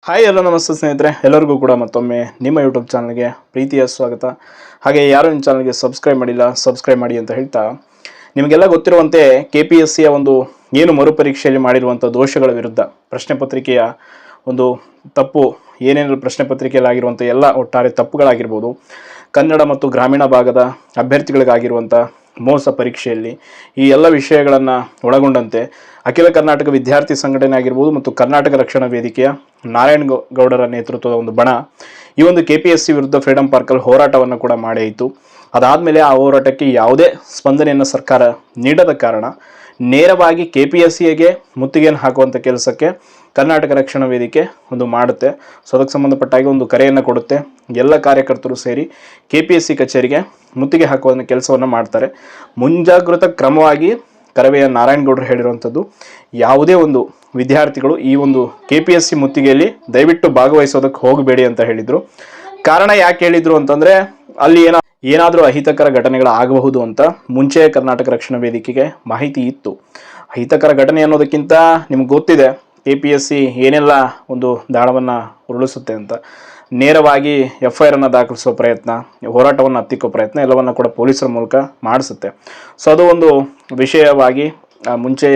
Hi ಎಲ್ಲ ನಮಸ್ತೆ ಸ್ನೇಹಿತರೆ, ಎಲ್ಲರಿಗೂ ಕೂಡ ಮತ್ತೊಮ್ಮೆ ನಿಮ್ಮ ಯೂಟ್ಯೂಬ್ ಚಾನಲ್ಗೆ ಪ್ರೀತಿಯ ಸ್ವಾಗತ. ಹಾಗೆ ಯಾರು ನಿಮ್ಮ ಚಾನಲ್ಗೆ ಸಬ್ಸ್ಕ್ರೈಬ್ ಮಾಡಿಲ್ಲ ಸಬ್ಸ್ಕ್ರೈಬ್ ಮಾಡಿ ಅಂತ ಹೇಳ್ತಾ, ನಿಮಗೆಲ್ಲ ಗೊತ್ತಿರುವಂತೆ KPSCಯ ಒಂದು ಏನು ಮರುಪರೀಕ್ಷೆಯಲ್ಲಿ ಮಾಡಿರುವಂಥ ದೋಷಗಳ ವಿರುದ್ಧ ಪ್ರಶ್ನೆ ಪತ್ರಿಕೆಯ ಒಂದು ತಪ್ಪು ಏನೇನು ಪ್ರಶ್ನೆ ಪತ್ರಿಕೆಯಲ್ಲಿ ಆಗಿರುವಂಥ ಎಲ್ಲ ಒಟ್ಟಾರೆ ತಪ್ಪುಗಳಾಗಿರ್ಬೋದು, ಕನ್ನಡ ಮತ್ತು ಗ್ರಾಮೀಣ ಭಾಗದ ಅಭ್ಯರ್ಥಿಗಳಿಗಾಗಿರುವಂಥ ಮೋಸ ಪರೀಕ್ಷೆಯಲ್ಲಿ ಈ ಎಲ್ಲ ವಿಷಯಗಳನ್ನು ಒಳಗೊಂಡಂತೆ ಅಖಿಲ ಕರ್ನಾಟಕ ವಿದ್ಯಾರ್ಥಿ ಸಂಘಟನೆ ಆಗಿರ್ಬೋದು ಮತ್ತು ಕರ್ನಾಟಕ ರಕ್ಷಣಾ ವೇದಿಕೆಯ ನಾರಾಯಣಗೌಡರ ನೇತೃತ್ವದ ಒಂದು ಬಣ ಈ ಒಂದು KPSC ವಿರುದ್ಧ ಫ್ರೀಡಂ ಪಾರ್ಕಲ್ಲಿ ಹೋರಾಟವನ್ನು ಕೂಡ ಮಾಡಾಯಿತು. ಅದಾದಮೇಲೆ ಆ ಹೋರಾಟಕ್ಕೆ ಯಾವುದೇ ಸ್ಪಂದನೆಯನ್ನು ಸರ್ಕಾರ ನೀಡದ ಕಾರಣ ನೇರವಾಗಿ KPSCಗೆ ಮುತ್ತಿಗೆಯನ್ನು ಹಾಕುವಂಥ ಕೆಲಸಕ್ಕೆ ಕರ್ನಾಟಕ ರಕ್ಷಣಾ ವೇದಿಕೆ ಒಂದು ಮಾಡುತ್ತೆ. ಸೊ ಅದಕ್ಕೆ ಸಂಬಂಧಪಟ್ಟಾಗಿ ಒಂದು ಕರೆಯನ್ನು ಕೊಡುತ್ತೆ. ಎಲ್ಲ ಕಾರ್ಯಕರ್ತರು ಸೇರಿ KPSC ಕಚೇರಿಗೆ ಮುತ್ತಿಗೆ ಹಾಕುವ ಕೆಲಸವನ್ನು ಮಾಡ್ತಾರೆ. ಮುಂಜಾಗ್ರತಾ ಕ್ರಮವಾಗಿ ಕರವೆಯ ನಾರಾಯಣಗೌಡರು ಹೇಳಿರುವಂಥದ್ದು, ಯಾವುದೇ ಒಂದು ವಿದ್ಯಾರ್ಥಿಗಳು ಈ ಒಂದು KPSC ಮುತ್ತಿಗೆಯಲ್ಲಿ ದಯವಿಟ್ಟು ಭಾಗವಹಿಸೋದಕ್ಕೆ ಹೋಗಬೇಡಿ ಅಂತ ಹೇಳಿದರು. ಕಾರಣ ಯಾಕೆ ಹೇಳಿದರು ಅಂತಂದರೆ, ಅಲ್ಲಿ ಏನಾದರೂ ಅಹಿತಕರ ಘಟನೆಗಳಾಗಬಹುದು ಅಂತ ಮುಂಚೆ ಕರ್ನಾಟಕ ರಕ್ಷಣಾ ವೇದಿಕೆಗೆ ಮಾಹಿತಿ ಇತ್ತು. ಅಹಿತಕರ ಘಟನೆ ಅನ್ನೋದಕ್ಕಿಂತ ನಿಮ್ಗೆ ಗೊತ್ತಿದೆ KPSC ಏನೆಲ್ಲ ಒಂದು ದಾಳವನ್ನು ಉರುಳಿಸುತ್ತೆ ಅಂತ. ನೇರವಾಗಿ FIR ಅನ್ನು ದಾಖಲಿಸೋ ಪ್ರಯತ್ನ, ಹೋರಾಟವನ್ನು ಹತ್ತಿಕ್ಕೋ ಪ್ರಯತ್ನ ಎಲ್ಲವನ್ನು ಕೂಡ ಪೊಲೀಸರ ಮೂಲಕ ಮಾಡಿಸುತ್ತೆ. ಸೊ ಅದು ಒಂದು ವಿಷಯವಾಗಿ ಮುಂಚೆ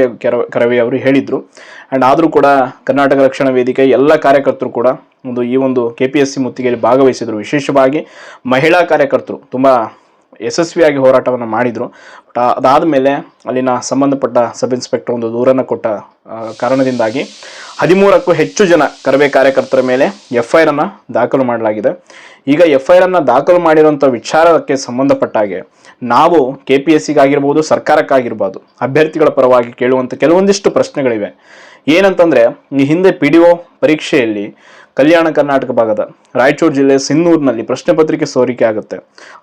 ಕರವೇ ಅವರು ಹೇಳಿದರು. ಆ್ಯಂಡ್ ಆದರೂ ಕೂಡ ಕರ್ನಾಟಕ ರಕ್ಷಣಾ ವೇದಿಕೆ ಎಲ್ಲ ಕಾರ್ಯಕರ್ತರು ಕೂಡ ಈ ಒಂದು KPSC ಮುತ್ತಿಗೆಯಲ್ಲಿ ಭಾಗವಹಿಸಿದರು. ವಿಶೇಷವಾಗಿ ಮಹಿಳಾ ಕಾರ್ಯಕರ್ತರು ತುಂಬ ಯಶಸ್ವಿಯಾಗಿ ಹೋರಾಟವನ್ನು ಮಾಡಿದರು. ಬಟ್ ಅದಾದಮೇಲೆ ಅಲ್ಲಿನ ಸಂಬಂಧಪಟ್ಟ ಸಬ್ ಇನ್ಸ್ಪೆಕ್ಟರ್ ಒಂದು ದೂರನ್ನು ಕೊಟ್ಟ ಕಾರಣದಿಂದಾಗಿ 13ಕ್ಕೂ ಹೆಚ್ಚು ಜನ ಕರವೇ ಕಾರ್ಯಕರ್ತರ ಮೇಲೆ FIR ಅನ್ನು ದಾಖಲು ಮಾಡಲಾಗಿದೆ. ಈಗ FIR ಅನ್ನು ದಾಖಲು ಮಾಡಿರುವಂಥ ವಿಚಾರಕ್ಕೆ ಸಂಬಂಧಪಟ್ಟ ಹಾಗೆ ನಾವು KPSCಗಾಗಿರ್ಬೋದು, ಸರ್ಕಾರಕ್ಕಾಗಿರ್ಬೋದು, ಅಭ್ಯರ್ಥಿಗಳ ಪರವಾಗಿ ಕೇಳುವಂಥ ಕೆಲವೊಂದಿಷ್ಟು ಪ್ರಶ್ನೆಗಳಿವೆ. ಏನಂತಂದರೆ, ಈ ಹಿಂದೆ PDO ಪರೀಕ್ಷೆಯಲ್ಲಿ ಕಲ್ಯಾಣ ಕರ್ನಾಟಕ ಭಾಗದ ರಾಯಚೂರು ಜಿಲ್ಲೆ ಸಿನ್ನೂರಿನಲ್ಲಿ ಪ್ರಶ್ನೆ ಪತ್ರಿಕೆ ಸೋರಿಕೆ ಆಗುತ್ತೆ.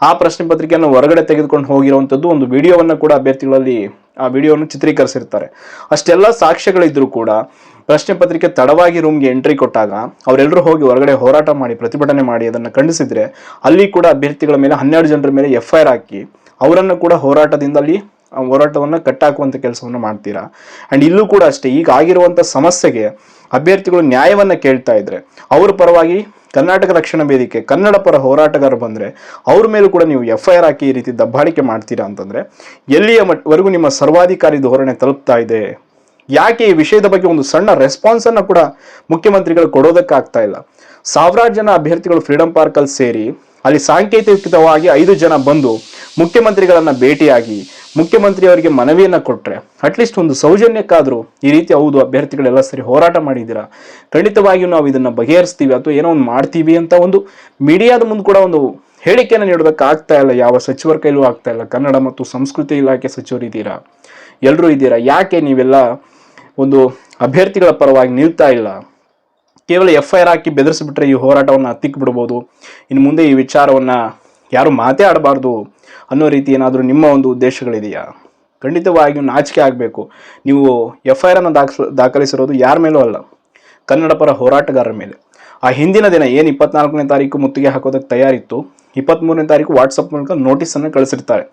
ಆ ಪ್ರಶ್ನೆ ಪತ್ರಿಕೆಯನ್ನು ಹೊರಗಡೆ ತೆಗೆದುಕೊಂಡು ಹೋಗಿರುವಂಥದ್ದು ಒಂದು ವಿಡಿಯೋವನ್ನು ಕೂಡ ಅಭ್ಯರ್ಥಿಗಳಲ್ಲಿ ಆ ವಿಡಿಯೋವನ್ನು ಚಿತ್ರೀಕರಿಸಿರ್ತಾರೆ. ಅಷ್ಟೆಲ್ಲ ಸಾಕ್ಷ್ಯಗಳಿದ್ರೂ ಕೂಡ ಪ್ರಶ್ನೆ ಪತ್ರಿಕೆ ತಡವಾಗಿ ರೂಮ್ಗೆ ಎಂಟ್ರಿ ಕೊಟ್ಟಾಗ ಅವರೆಲ್ಲರೂ ಹೋಗಿ ಹೊರಗಡೆ ಹೋರಾಟ ಮಾಡಿ ಪ್ರತಿಭಟನೆ ಮಾಡಿ ಅದನ್ನು ಖಂಡಿಸಿದರೆ ಅಲ್ಲಿ ಕೂಡ ಅಭ್ಯರ್ಥಿಗಳ ಮೇಲೆ 12 ಜನರ ಮೇಲೆ FIR ಹಾಕಿ ಅವರನ್ನು ಕೂಡ ಹೋರಾಟವನ್ನು ಕಟ್ಟಾಕುವಂಥ ಕೆಲಸವನ್ನು ಮಾಡ್ತೀರಾ. ಆ್ಯಂಡ್ ಇಲ್ಲೂ ಕೂಡ ಅಷ್ಟೇ, ಈಗ ಆಗಿರುವಂಥ ಸಮಸ್ಯೆಗೆ ಅಭ್ಯರ್ಥಿಗಳು ನ್ಯಾಯವನ್ನು ಕೇಳ್ತಾ ಇದ್ರೆ ಅವ್ರ ಪರವಾಗಿ ಕರ್ನಾಟಕ ರಕ್ಷಣಾ ವೇದಿಕೆ ಕನ್ನಡ ಪರ ಹೋರಾಟಗಾರರು ಬಂದರೆ ಅವ್ರ ಮೇಲೂ ಕೂಡ ನೀವು FIR ಹಾಕಿ ಈ ರೀತಿ ದಬ್ಬಾಳಿಕೆ ಮಾಡ್ತೀರಾ ಅಂತಂದರೆ ಎಲ್ಲಿಯವರೆಗೂ ನಿಮ್ಮ ಸರ್ವಾಧಿಕಾರಿ ಧೋರಣೆ ತಲುಪ್ತಾ ಇದೆ? ಯಾಕೆ ಈ ವಿಷಯದ ಬಗ್ಗೆ ಒಂದು ಸಣ್ಣ ರೆಸ್ಪಾನ್ಸನ್ನು ಕೂಡ ಮುಖ್ಯಮಂತ್ರಿಗಳು ಕೊಡೋದಕ್ಕಾಗ್ತಾ ಇಲ್ಲ? ಸಾವಿರಾರು ಜನ ಅಭ್ಯರ್ಥಿಗಳು ಫ್ರೀಡಂ ಪಾರ್ಕಲ್ಲಿ ಸೇರಿ ಅಲ್ಲಿ ಸಾಂಕೇತಿಕವಾಗಿ 5 ಜನ ಬಂದು ಮುಖ್ಯಮಂತ್ರಿಗಳನ್ನು ಭೇಟಿಯಾಗಿ ಮುಖ್ಯಮಂತ್ರಿಯವರಿಗೆ ಮನವಿಯನ್ನು ಕೊಟ್ಟರೆ ಅಟ್ಲೀಸ್ಟ್ ಒಂದು ಸೌಜನ್ಯಕ್ಕಾದರೂ ಈ ರೀತಿ ಹೌದು ಅಭ್ಯರ್ಥಿಗಳೆಲ್ಲ ಸರಿ ಹೋರಾಟ ಮಾಡಿದ್ದೀರಾ, ಖಂಡಿತವಾಗಿಯೂ ನಾವು ಇದನ್ನು ಬಗೆಹರಿಸ್ತೀವಿ ಅಥವಾ ಏನೋ ಒಂದು ಮಾಡ್ತೀವಿ ಅಂತ ಒಂದು ಮೀಡಿಯಾದ ಮುಂದೆ ಕೂಡ ಒಂದು ಹೇಳಿಕೆಯನ್ನು ನೀಡೋದಕ್ಕಾಗ್ತಾ ಇಲ್ಲ. ಯಾವ ಸಚಿವರ ಕೈಲೂ ಆಗ್ತಾ ಇಲ್ಲ. ಕನ್ನಡ ಮತ್ತು ಸಂಸ್ಕೃತಿ ಇಲಾಖೆ ಸಚಿವರು ಇದ್ದೀರಾ, ಎಲ್ಲರೂ ಇದ್ದೀರಾ, ಯಾಕೆ ನೀವೆಲ್ಲ ಒಂದು ಅಭ್ಯರ್ಥಿಗಳ ಪರವಾಗಿ ನಿಲ್ತಾ ಇಲ್ಲ? ಕೇವಲ FIR ಹಾಕಿ ಬೆದರಿಸಿಬಿಟ್ರೆ ಈ ಹೋರಾಟವನ್ನು ಹತ್ತಿಕ್ಕೆ ಬಿಡ್ಬೋದು. ಇನ್ನು ಮುಂದೆ ಈ ವಿಚಾರವನ್ನು ಯಾರು ಮಾತೇ ಆಡಬಾರ್ದು ಅನ್ನೋ ರೀತಿ ಏನಾದರೂ ನಿಮ್ಮ ಒಂದು ಉದ್ದೇಶಗಳಿದೆಯಾ? ಖಂಡಿತವಾಗಿಯೂ ನಾಚಿಕೆ ಆಗಬೇಕು. ನೀವು FIR ಅನ್ನು ದಾಖಲಿಸಿರೋದು ಯಾರ ಮೇಲೂ ಅಲ್ಲ, ಕನ್ನಡ ಪರ ಹೋರಾಟಗಾರರ ಮೇಲೆ. ಆ ಹಿಂದಿನ ದಿನ ಏನು 24ನೇ ತಾರೀಕು ಮುತ್ತಿಗೆ ಹಾಕೋದಕ್ಕೆ ತಯಾರಿತ್ತು, 23ನೇ ತಾರೀಕು ವಾಟ್ಸಪ್ ಮೂಲಕ ನೋಟಿಸನ್ನು ಕಳಿಸಿರ್ತಾರೆ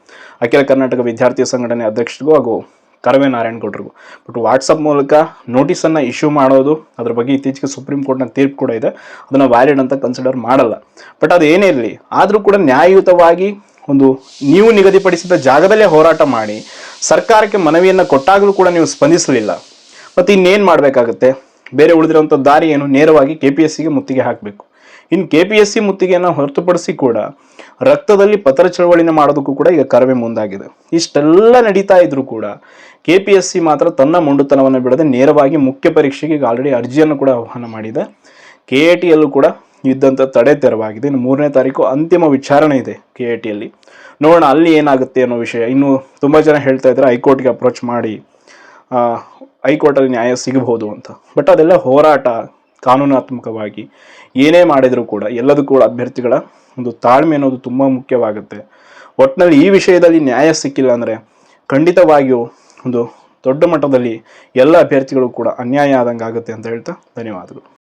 ಅಖಿಲ ಕರ್ನಾಟಕ ವಿದ್ಯಾರ್ಥಿ ಸಂಘಟನೆ ಅಧ್ಯಕ್ಷರಿಗೂ ಹಾಗೂ ಕರವೇ ನಾರಾಯಣಗೌಡರಿಗೂ. ಬಟ್ ವಾಟ್ಸಪ್ ಮೂಲಕ ನೋಟಿಸನ್ನು ಇಶ್ಯೂ ಮಾಡೋದು, ಅದ್ರ ಬಗ್ಗೆ ಇತ್ತೀಚೆಗೆ ಸುಪ್ರೀಂ ಕೋರ್ಟ್ನ ತೀರ್ಪು ಕೂಡ ಇದೆ, ಅದನ್ನು ವ್ಯಾಲಿಡ್ ಅಂತ ಕನ್ಸಿಡರ್ ಮಾಡಲ್ಲ. ಬಟ್ ಅದು ಏನೇ ಇರಲಿ, ಆದರೂ ಕೂಡ ನ್ಯಾಯಯುತವಾಗಿ ನೀವು ನಿಗದಿಪಡಿಸಿದ ಜಾಗದಲ್ಲೇ ಹೋರಾಟ ಮಾಡಿ ಸರ್ಕಾರಕ್ಕೆ ಮನವಿಯನ್ನು ಕೊಟ್ಟಾಗಲೂ ಕೂಡ ನೀವು ಸ್ಪಂದಿಸಲಿಲ್ಲ. ಮತ್ತು ಇನ್ನೇನು ಮಾಡಬೇಕಾಗುತ್ತೆ? ಬೇರೆ ಉಳಿದಿರೋಂಥ ದಾರಿ ಏನು? ನೇರವಾಗಿ KPSCಗೆ ಮುತ್ತಿಗೆ ಹಾಕಬೇಕು. ಇನ್ನು KPSC ಮುತ್ತಿಗೆಯನ್ನು ಹೊರತುಪಡಿಸಿ ಕೂಡ ರಕ್ತದಲ್ಲಿ ಪತ್ರ ಚಳವಳಿನ ಮಾಡೋದಕ್ಕೂ ಕೂಡ ಈಗ ಕರವೇ ಮುಂದಾಗಿದೆ. ಇಷ್ಟೆಲ್ಲ ನಡೀತಾ ಇದ್ರೂ ಕೂಡ KPSC ಮಾತ್ರ ತನ್ನ ಮೊಂಡುತನವನ್ನು ಬಿಡದೆ ನೇರವಾಗಿ ಮುಖ್ಯ ಪರೀಕ್ಷೆಗೆ ಈಗ ಆಲ್ರೆಡಿ ಅರ್ಜಿಯನ್ನು ಕೂಡ ಆಹ್ವಾನ ಮಾಡಿದೆ. KATಯಲ್ಲೂ ಕೂಡ ಇದ್ದಂಥ ತಡೆ ತೆರವಾಗಿದೆ. ಇನ್ನು 3ನೇ ತಾರೀಕು ಅಂತಿಮ ವಿಚಾರಣೆ ಇದೆ KATಯಲ್ಲಿ. ನೋಡೋಣ ಅಲ್ಲಿ ಏನಾಗುತ್ತೆ ಅನ್ನೋ ವಿಷಯ. ಇನ್ನು ತುಂಬ ಜನ ಹೇಳ್ತಾ ಇದ್ದಾರೆ ಹೈಕೋರ್ಟ್ಗೆ ಅಪ್ರೋಚ್ ಮಾಡಿ ಹೈಕೋರ್ಟಲ್ಲಿ ನ್ಯಾಯ ಸಿಗಬಹುದು ಅಂತ. ಬಟ್ ಅದೆಲ್ಲ ಹೋರಾಟ, ಕಾನೂನಾತ್ಮಕವಾಗಿ ಏನೇ ಮಾಡಿದರೂ ಕೂಡ ಎಲ್ಲದೂ ಕೂಡ ಅಭ್ಯರ್ಥಿಗಳ ಒಂದು ತಾಳ್ಮೆ ಅನ್ನೋದು ತುಂಬ ಮುಖ್ಯವಾಗುತ್ತೆ. ಒಟ್ಟಿನಲ್ಲಿ ಈ ವಿಷಯದಲ್ಲಿ ನ್ಯಾಯ ಸಿಕ್ಕಿಲ್ಲ ಅಂದರೆ ಖಂಡಿತವಾಗಿಯೂ ಒಂದು ದೊಡ್ಡ ಮಟ್ಟದಲ್ಲಿ ಎಲ್ಲ ಅಭ್ಯರ್ಥಿಗಳು ಕೂಡ ಅನ್ಯಾಯ ಆದಂಗೆ ಆಗುತ್ತೆ ಅಂತ ಹೇಳ್ತಾ ಧನ್ಯವಾದಗಳು.